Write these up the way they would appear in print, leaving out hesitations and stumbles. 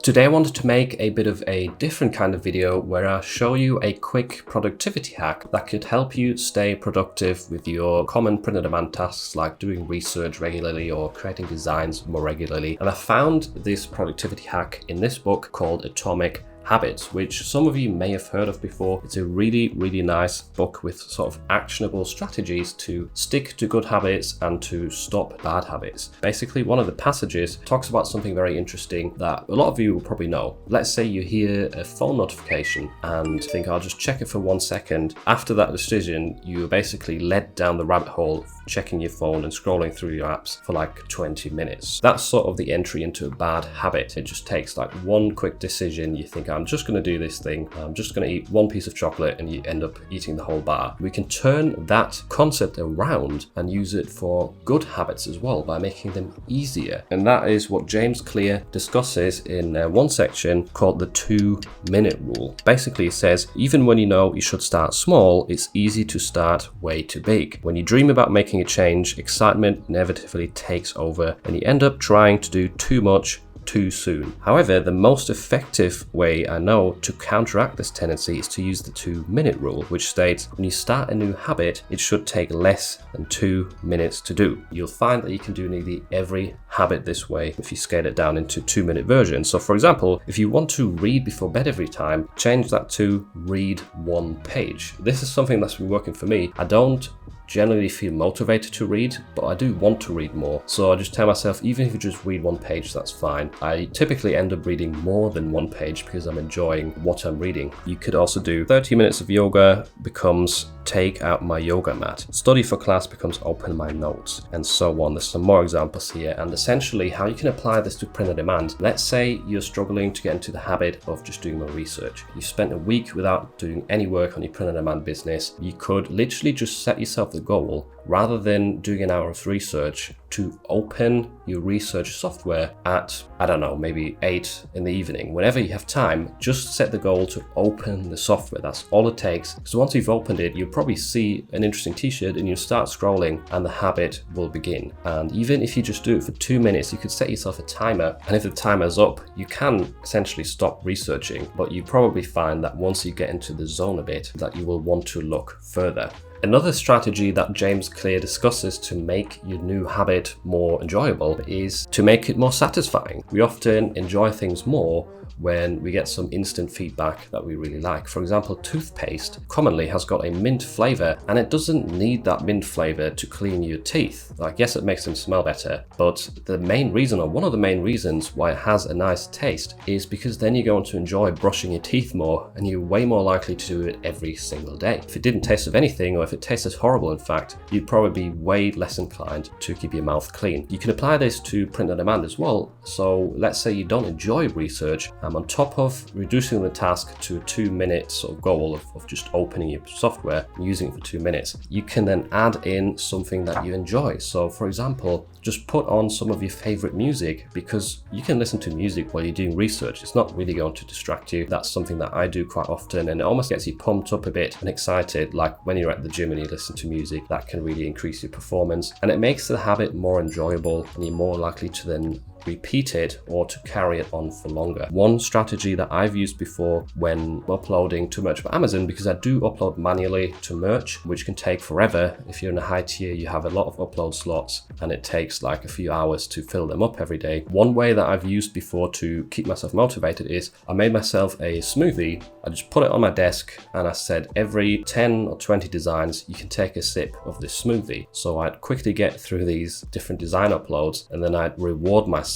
Today I wanted to make a bit of a different kind of video where I show you a quick productivity hack that could help you stay productive with your common print-on-demand tasks like doing research regularly or creating designs more regularly. And I found this productivity hack in this book called Atomic Habits, which some of you may have heard of before. It's a really nice book with sort of actionable strategies to stick to good habits and to stop bad habits. Basically, one of the passages talks about something very interesting that a lot of you will probably know. Let's say you hear a phone notification and think, I'll just check it for 1 second. After that decision, you are basically led down the rabbit hole checking your phone and scrolling through your apps for like 20 minutes. That's sort of the entry into a bad habit. It just takes like one quick decision. You think, I'm just going to do this thing. I'm just going to eat one piece of chocolate, and you end up eating the whole bar. We can turn that concept around and use it for good habits as well by making them easier. And that is what James Clear discusses in one section called the 2-minute rule. Basically, it says, even when you know you should start small, it's easy to start way too big. When you dream about making a change, excitement inevitably takes over and you end up trying to do too much too soon. However, the most effective way I know to counteract this tendency is to use the 2-minute rule, which states when you start a new habit, it should take less than 2 minutes to do. You'll find that you can do nearly every habit this way if you scale it down into 2-minute versions. So for example, if you want to read before bed every time, change that to read 1 page. This is something that's been working for me. I don't generally feel motivated to read, but I do want to read more. So I just tell myself, even if you just read 1 page, that's fine. I typically end up reading more than 1 page because I'm enjoying what I'm reading. You could also do 30 minutes of yoga becomes take out my yoga mat. Study for class becomes open my notes, and so on. There's some more examples here, and essentially how you can apply this to print on demand. Let's say you're struggling to get into the habit of just doing more research. You've spent a week without doing any work on your print on demand business. You could literally just set yourself the goal, rather than doing an hour of research, to open your research software at, I don't know, maybe 8 in the evening. Whenever you have time, just set the goal to open the software. That's all it takes. So once you've opened it, you'll probably see an interesting t-shirt and you'll start scrolling and the habit will begin. And even if you just do it for 2 minutes, you could set yourself a timer. And if the timer's up, you can essentially stop researching, but you probably find that once you get into the zone a bit, that you will want to look further. Another strategy that James Clear discusses to make your new habit more enjoyable is to make it more satisfying. We often enjoy things more when we get some instant feedback that we really like. For example, toothpaste commonly has got a mint flavor, and it doesn't need that mint flavor to clean your teeth. Like, yes, it makes them smell better, but the main reason, or one of the main reasons why it has a nice taste, is because then you're going to enjoy brushing your teeth more, and you're way more likely to do it every single day. If it didn't taste of anything, or if it tasted horrible, in fact, you'd probably be way less inclined to keep your mouth clean. You can apply this to print on demand as well. So let's say you don't enjoy research, on top of reducing the task to a 2-minute sort of goal of just opening your software and using it for 2 minutes, you can then add in something that you enjoy. So for example, just put on some of your favorite music, because you can listen to music while you're doing research. It's not really going to distract you. That's something that I do quite often, and it almost gets you pumped up a bit and excited. Like when you're at the gym and you listen to music, that can really increase your performance, and it makes the habit more enjoyable, and you're more likely to then repeat it or to carry it on for longer. One strategy that I've used before when uploading to merch for Amazon, because I do upload manually to merch, which can take forever. If you're in a high tier, you have a lot of upload slots and it takes like a few hours to fill them up every day. One way that I've used before to keep myself motivated is I made myself a smoothie. I just put it on my desk and I said every 10 or 20 designs you can take a sip of this smoothie. So I'd quickly get through these different design uploads, and then I'd reward myself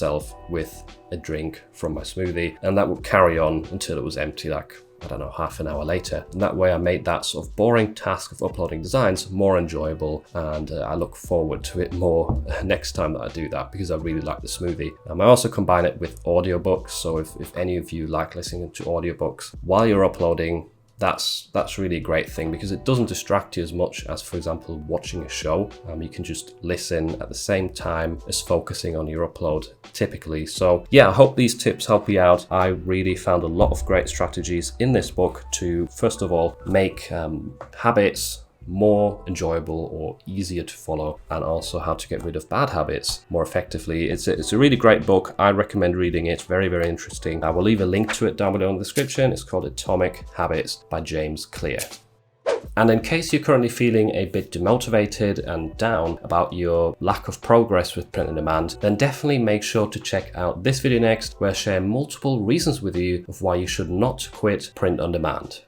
with a drink from my smoothie, and that would carry on until it was empty, like, I don't know, half an hour later. And that way I made that sort of boring task of uploading designs more enjoyable, and I look forward to it more next time that I do that, because I really like the smoothie. I also combine it with audiobooks, so if any of you like listening to audiobooks while you're uploading, that's really a great thing, because it doesn't distract you as much as, for example, watching a show. You can just listen at the same time as focusing on your upload typically. So yeah, I hope these tips help you out. I really found a lot of great strategies in this book to, first of all, make habits more enjoyable or easier to follow, and also how to get rid of bad habits more effectively. It's a really great book. I recommend reading it. Very, very interesting. I will leave a link to it down below in the description. It's called Atomic Habits by James Clear. And in case you're currently feeling a bit demotivated and down about your lack of progress with print on demand, then definitely make sure to check out this video next, where I share multiple reasons with you of why you should not quit print on demand.